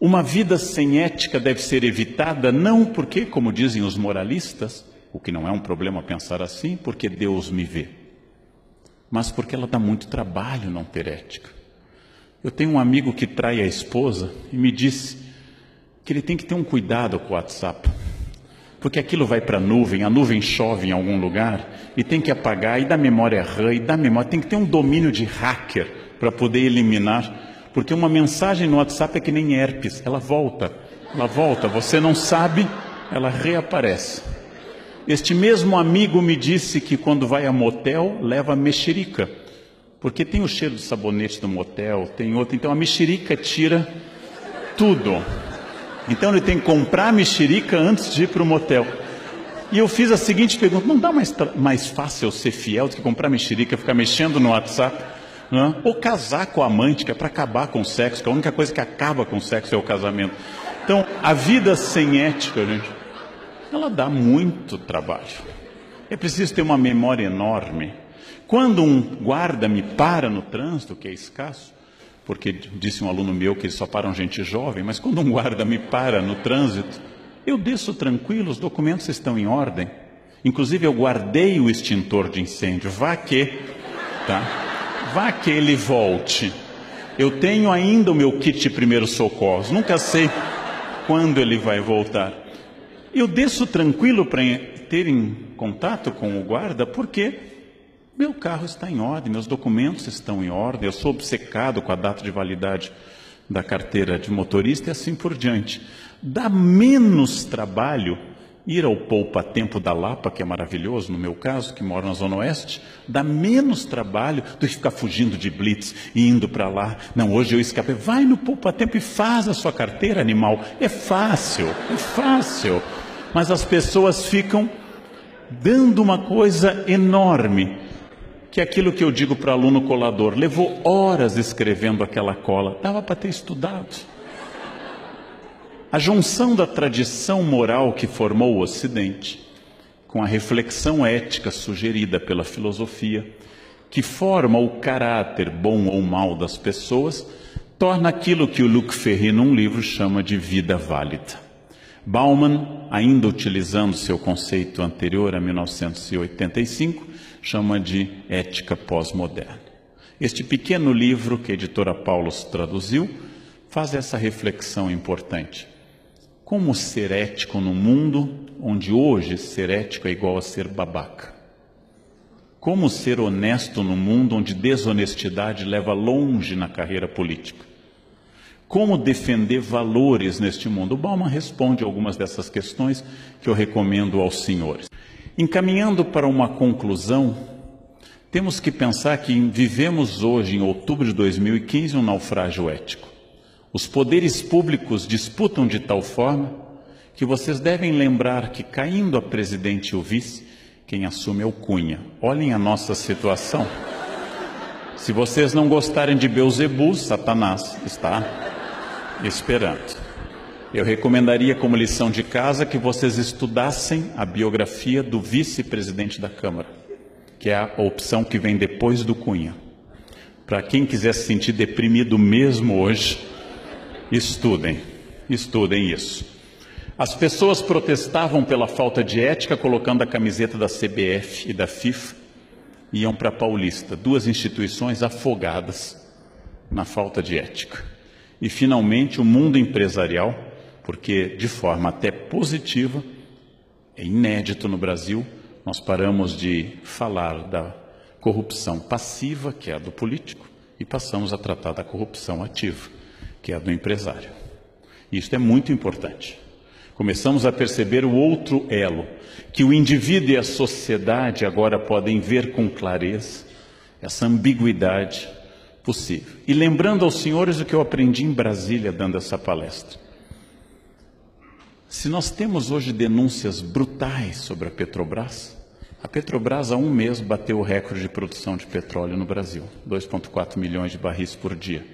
Uma vida sem ética deve ser evitada não porque, como dizem os moralistas, o que não é um problema pensar assim, porque Deus me vê, mas porque ela dá muito trabalho não ter ética. Eu tenho um amigo que trai a esposa e me disse que ele tem que ter um cuidado com o WhatsApp, porque aquilo vai para a nuvem chove em algum lugar e tem que apagar, e dá memória RAM, e dá memória, tem que ter um domínio de hacker para poder eliminar, porque uma mensagem no WhatsApp é que nem herpes, ela volta, você não sabe, ela reaparece. Este mesmo amigo me disse que quando vai a motel, leva mexerica, porque tem o cheiro do sabonete do motel, tem outro, então a mexerica tira tudo. Então ele tem que comprar a mexerica antes de ir para o motel. E eu fiz a seguinte pergunta: não dá mais fácil ser fiel do que comprar mexerica, ficar mexendo no WhatsApp? Não? Ou casar com a amante, que é para acabar com o sexo, que a única coisa que acaba com o sexo é o casamento. Então, a vida sem ética, gente, ela dá muito trabalho. É preciso ter uma memória enorme. Quando um guarda me para no trânsito, que é escasso, porque disse um aluno meu que eles só param gente jovem, mas quando um guarda me para no trânsito, eu desço tranquilo, os documentos estão em ordem. Inclusive eu guardei o extintor de incêndio, vá que ele volte. Eu tenho ainda o meu kit de primeiros socorros, nunca sei quando ele vai voltar. Eu desço tranquilo para ter em contato com o guarda, porque meu carro está em ordem, meus documentos estão em ordem, eu sou obcecado com a data de validade da carteira de motorista e assim por diante. Dá menos trabalho ir ao poupa-tempo da Lapa, que é maravilhoso, no meu caso, que moro na Zona Oeste, dá menos trabalho do que ficar fugindo de blitz e indo para lá. Não, hoje eu escapei. Vai no poupa-tempo e faz a sua carteira, animal. É fácil. Mas as pessoas ficam dando uma coisa enorme, que é aquilo que eu digo para aluno colador: levou horas escrevendo aquela cola, dava para ter estudado. A junção da tradição moral que formou o Ocidente com a reflexão ética sugerida pela filosofia, que forma o caráter bom ou mau das pessoas, torna aquilo que o Luc Ferry, num livro, chama de vida válida. Bauman, ainda utilizando seu conceito anterior a 1985, chama de ética pós-moderna. Este pequeno livro que a editora Paulus traduziu faz essa reflexão importante. Como ser ético no mundo onde hoje ser ético é igual a ser babaca? Como ser honesto no mundo onde desonestidade leva longe na carreira política? Como defender valores neste mundo? O Bauman responde algumas dessas questões que eu recomendo aos senhores. Encaminhando para uma conclusão, temos que pensar que vivemos hoje, em outubro de 2015, um naufrágio ético. Os poderes públicos disputam de tal forma que vocês devem lembrar que, caindo a presidente e o vice, quem assume é o Cunha. Olhem a nossa situação. Se vocês não gostarem de Beelzebub, Satanás está esperando. Eu recomendaria, como lição de casa, que vocês estudassem a biografia do vice-presidente da Câmara, que é a opção que vem depois do Cunha. Para quem quiser se sentir deprimido mesmo hoje, estudem isso. As pessoas protestavam pela falta de ética colocando a camiseta da CBF e da FIFA, e iam para a Paulista, duas instituições afogadas na falta de ética. E finalmente o mundo empresarial, porque de forma até positiva, é inédito no Brasil, nós paramos de falar da corrupção passiva, que é a do político, e passamos a tratar da corrupção ativa, que é a do empresário. Isso é muito importante. Começamos a perceber o outro elo, que o indivíduo e a sociedade agora podem ver com clareza essa ambiguidade possível. E lembrando aos senhores o que eu aprendi em Brasília dando essa palestra. Se nós temos hoje denúncias brutais sobre a Petrobras há um mês bateu o recorde de produção de petróleo no Brasil, 2,4 milhões de barris por dia.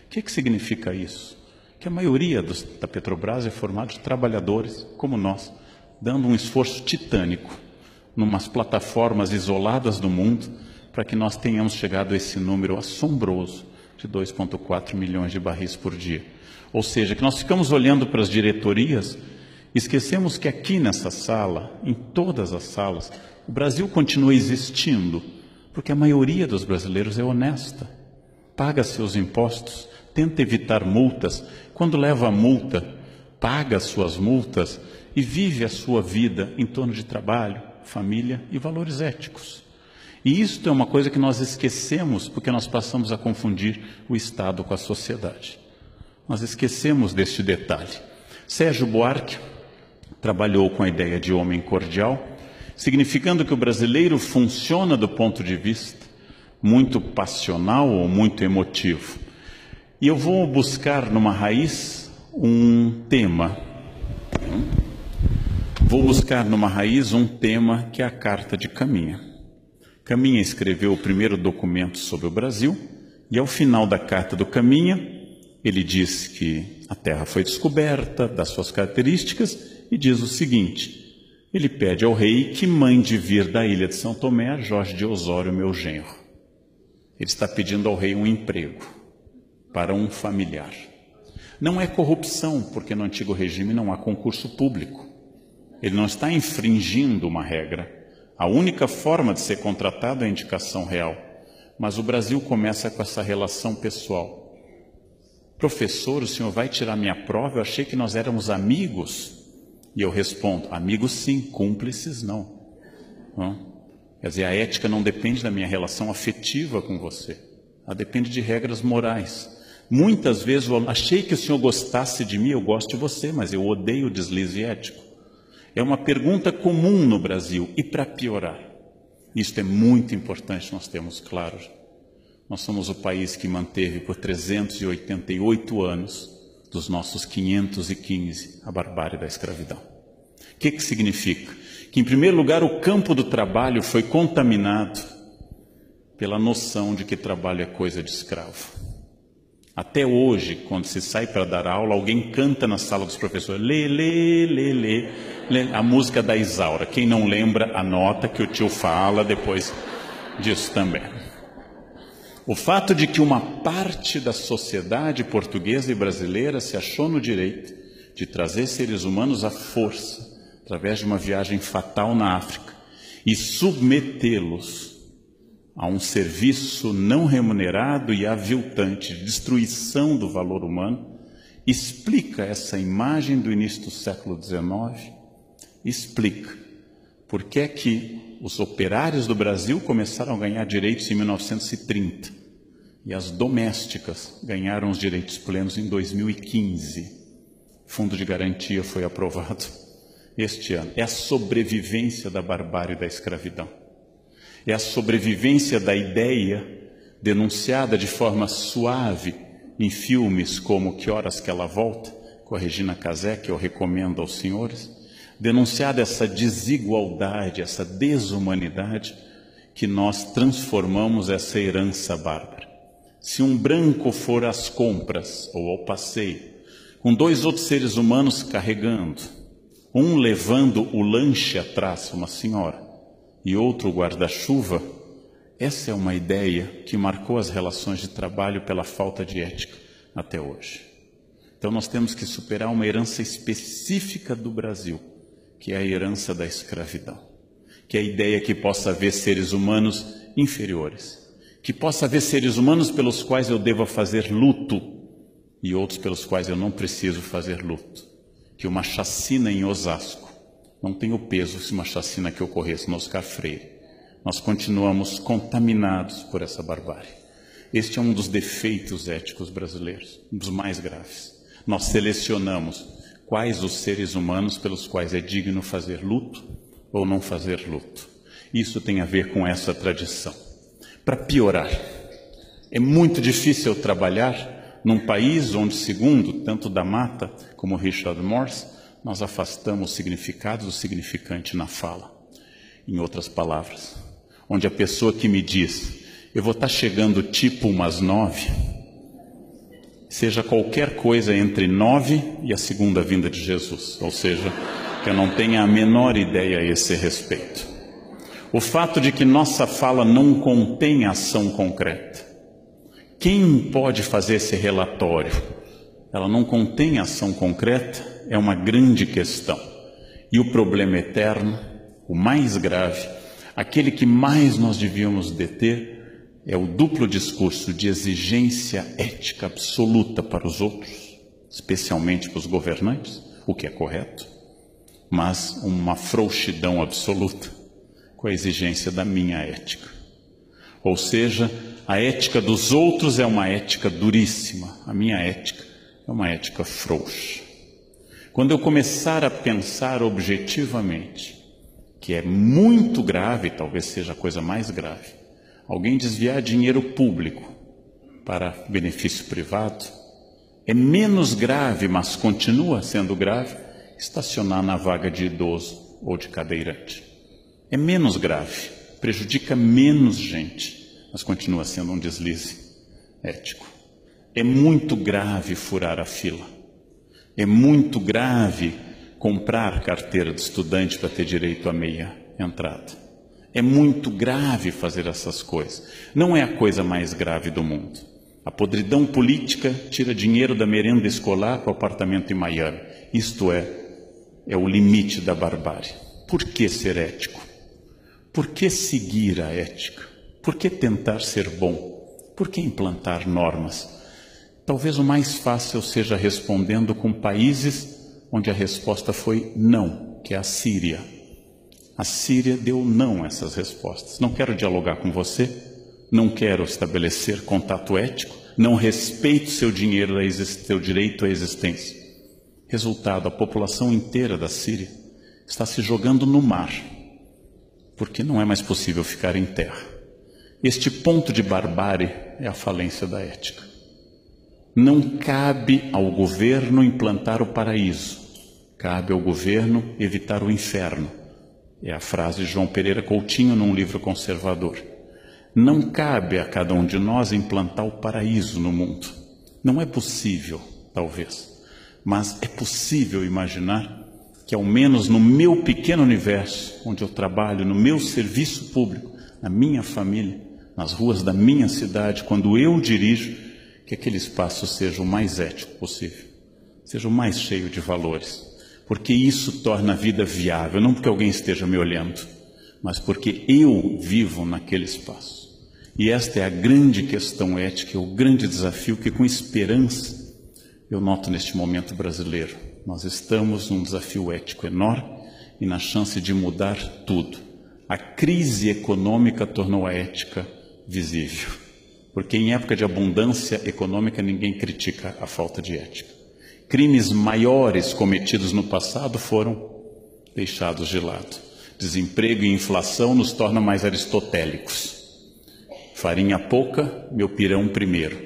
O que significa isso? Que a maioria da Petrobras é formada de trabalhadores como nós, dando um esforço titânico numas plataformas isoladas do mundo para que nós tenhamos chegado a esse número assombroso de 2,4 milhões de barris por dia. Ou seja, que nós ficamos olhando para as diretorias, esquecemos que aqui nessa sala, em todas as salas, o Brasil continua existindo, porque a maioria dos brasileiros é honesta, paga seus impostos, tenta evitar multas, quando leva a multa, paga suas multas e vive a sua vida em torno de trabalho, família e valores éticos. E isto é uma coisa que nós esquecemos porque nós passamos a confundir o Estado com a sociedade. Nós esquecemos deste detalhe. Sérgio Buarque trabalhou com a ideia de homem cordial, significando que o brasileiro funciona do ponto de vista muito passional ou muito emotivo. E eu vou buscar numa raiz um tema. Vou buscar numa raiz um tema que é a Carta de Caminha. Caminha escreveu o primeiro documento sobre o Brasil e ao final da Carta do Caminha ele diz que a terra foi descoberta, das suas características, e diz o seguinte: ele pede ao rei que mande vir da ilha de São Tomé a Jorge de Osório, meu genro. Ele está pedindo ao rei um emprego para um familiar. Não é corrupção, porque no antigo regime não há concurso público. Ele não está infringindo uma regra. A única forma de ser contratado é a indicação real. Mas o Brasil começa com essa relação pessoal. Professor, o senhor vai tirar minha prova? Eu achei que nós éramos amigos. E eu respondo, amigos sim, cúmplices não. Quer dizer, a ética não depende da minha relação afetiva com você. Ela depende de regras morais. Muitas vezes eu achei que o senhor gostasse de mim, eu gosto de você, mas eu odeio o deslize ético. É uma pergunta comum no Brasil. E para piorar, isto é muito importante nós termos claro. Nós somos o país que manteve por 388 anos, dos nossos 515, a barbárie da escravidão. O que significa? Que, em primeiro lugar, o campo do trabalho foi contaminado pela noção de que trabalho é coisa de escravo. Até hoje, quando se sai para dar aula, alguém canta na sala dos professores, lê, lê, lê, lê, lê, a música da Isaura. Quem não lembra, anota que o tio fala depois disso também. O fato de que uma parte da sociedade portuguesa e brasileira se achou no direito de trazer seres humanos à força, através de uma viagem fatal na África, e submetê-los a um serviço não remunerado e aviltante de destruição do valor humano, explica essa imagem do início do século XIX, explica por que é que os operários do Brasil começaram a ganhar direitos em 1930 e as domésticas ganharam os direitos plenos em 2015. Fundo de garantia foi aprovado este ano. É a sobrevivência da barbárie da escravidão. É a sobrevivência da ideia denunciada de forma suave em filmes como Que Horas Que Ela Volta, com a Regina Casé, que eu recomendo aos senhores, denunciada essa desigualdade, essa desumanidade, que nós transformamos essa herança bárbara. Se um branco for às compras ou ao passeio, com dois outros seres humanos carregando, um levando o lanche atrás, uma senhora, e outro o guarda-chuva, essa é uma ideia que marcou as relações de trabalho pela falta de ética até hoje. Então nós temos que superar uma herança específica do Brasil, que é a herança da escravidão, que é a ideia que possa haver seres humanos inferiores, que possa haver seres humanos pelos quais eu deva fazer luto e outros pelos quais eu não preciso fazer luto, que uma chacina em Osasco não tem o peso se uma chacina que ocorresse no Oscar Freire. Nós continuamos contaminados por essa barbárie. Este é um dos defeitos éticos brasileiros, um dos mais graves. Nós selecionamos quais os seres humanos pelos quais é digno fazer luto ou não fazer luto. Isso tem a ver com essa tradição. Para piorar, é muito difícil trabalhar num país onde, segundo tanto da Mata como Richard Morse, nós afastamos o significado do significante na fala. Em outras palavras, onde a pessoa que me diz, eu vou estar chegando tipo umas 9, seja qualquer coisa entre 9 e a segunda vinda de Jesus, ou seja, que eu não tenha a menor ideia a esse respeito. O fato de que nossa fala não contém ação concreta, Quem pode fazer esse relatório? Ela não contém ação concreta, é uma grande questão. E o problema eterno, o mais grave, aquele que mais nós devíamos deter, é o duplo discurso de exigência ética absoluta para os outros, especialmente para os governantes, o que é correto, mas uma frouxidão absoluta com a exigência da minha ética. Ou seja, a ética dos outros é uma ética duríssima, a minha ética é uma ética frouxa. Quando eu começar a pensar objetivamente, que é muito grave, talvez seja a coisa mais grave, alguém desviar dinheiro público para benefício privado, é menos grave, mas continua sendo grave, estacionar na vaga de idoso ou de cadeirante. É menos grave, prejudica menos gente, mas continua sendo um deslize ético. É muito grave furar a fila. É muito grave comprar carteira de estudante para ter direito à meia entrada. É muito grave fazer essas coisas. Não é a coisa mais grave do mundo. A podridão política tira dinheiro da merenda escolar para o apartamento em Miami. Isto é o limite da barbárie. Por que ser ético? Por que seguir a ética? Por que tentar ser bom? Por que implantar normas? Talvez o mais fácil seja respondendo com países onde a resposta foi não, que é a Síria. A Síria deu não a essas respostas. Não quero dialogar com você, não quero estabelecer contato ético, não respeito seu dinheiro, seu direito à existência. Resultado, a população inteira da Síria está se jogando no mar, porque não é mais possível ficar em terra. Este ponto de barbárie é a falência da ética. Não cabe ao governo implantar o paraíso, cabe ao governo evitar o inferno. É a frase de João Pereira Coutinho num livro conservador. Não cabe a cada um de nós implantar o paraíso no mundo. Não é possível, talvez, mas é possível imaginar que, ao menos no meu pequeno universo, onde eu trabalho, no meu serviço público, na minha família, nas ruas da minha cidade, quando eu dirijo, que aquele espaço seja o mais ético possível, seja o mais cheio de valores, porque isso torna a vida viável, não porque alguém esteja me olhando, mas porque eu vivo naquele espaço. E esta é a grande questão ética, o grande desafio que, com esperança, eu noto neste momento brasileiro. Nós estamos num desafio ético enorme e na chance de mudar tudo. A crise econômica tornou a ética visível. Porque em época de abundância econômica ninguém critica a falta de ética. Crimes maiores cometidos no passado foram deixados de lado. Desemprego e inflação nos tornam mais aristotélicos. Farinha pouca, meu pirão primeiro.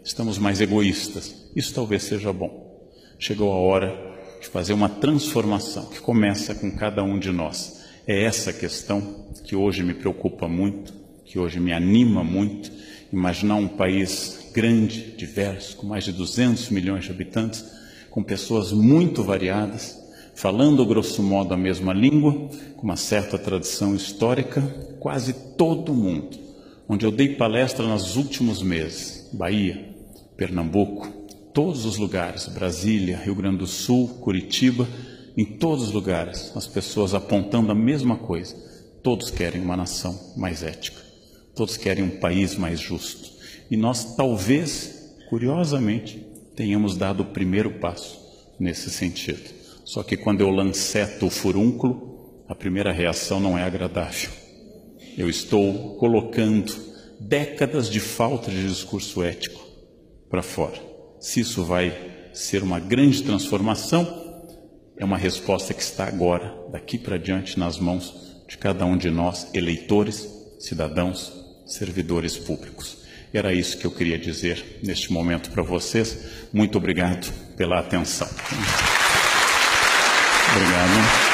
Estamos mais egoístas. Isso talvez seja bom. Chegou a hora de fazer uma transformação que começa com cada um de nós. É essa questão que hoje me preocupa muito, que hoje me anima muito. Imaginar um país grande, diverso, com mais de 200 milhões de habitantes, com pessoas muito variadas, falando grosso modo a mesma língua, com uma certa tradição histórica, quase todo mundo. Onde eu dei palestra nos últimos meses, Bahia, Pernambuco, todos os lugares, Brasília, Rio Grande do Sul, Curitiba, em todos os lugares, as pessoas apontando a mesma coisa. Todos querem uma nação mais ética. Todos querem um país mais justo. E nós, talvez, curiosamente, tenhamos dado o primeiro passo nesse sentido. Só que quando eu lanceto o furúnculo, a primeira reação não é agradável. Eu estou colocando décadas de falta de discurso ético para fora. Se isso vai ser uma grande transformação, é uma resposta que está agora, daqui para diante, nas mãos de cada um de nós, eleitores, cidadãos, servidores públicos. Era isso que eu queria dizer neste momento para vocês. Muito obrigado pela atenção. Obrigado.